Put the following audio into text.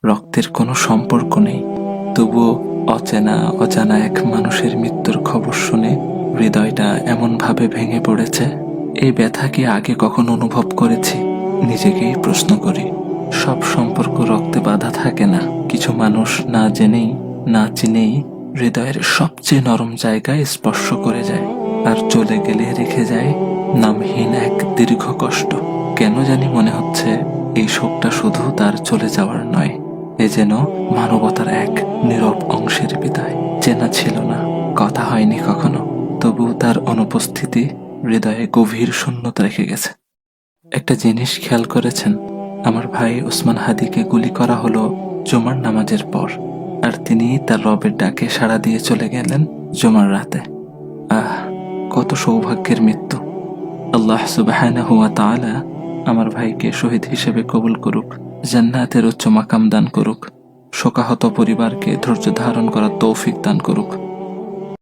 রক্তের কোনো সম্পর্ক নেই, তবুও অজানা এক মানুষের মৃত্যুর খবর শুনে হৃদয়টা এমনভাবে ভেঙে পড়েছে। এই ব্যথা কি আগে কখনো অনুভব করেছি? নিজেকেই প্রশ্ন করি। সব সম্পর্ক রক্তে বাঁধা থাকে না। কিছু মানুষ না জেনেই না চিনেই হৃদয়ের সবচেয়ে নরম জায়গায় স্পর্শ করে যায়, আর চলে গেলে রেখে যায় নামহীন এক দীর্ঘ কষ্ট। কেন জানি মনে হচ্ছে এই শোকটা শুধু তার চলে যাওয়ার নয়, এ যেন মানবতার এক নীরব অংশের বিদায়। চেনা ছিল না, কথা হয়নি কখনো, তবু তার অনুপস্থিতি হৃদয়ে গভীর শূন্যতা রেখে গেছে। একটা জিনিস খেয়াল করেছেন? আমার ভাই ওসমান হাদিকে গুলি করা হলো জুমার নামাজের পর, আর তিনি তার রবের ডাকে সাড়া দিয়ে চলে গেলেন জুমার রাতে। আহ, কত সৌভাগ্যের মৃত্যু! আল্লাহ সুবহানাহু ওয়া তাআলা আমার ভাইকে শহীদ হিসেবে কবুল করুক, জান্নাতের উচ্চ মাকাম দান করুক, শোকাহত পরিবারকে ধৈর্য ধারণ করার তৌফিক দান করুক।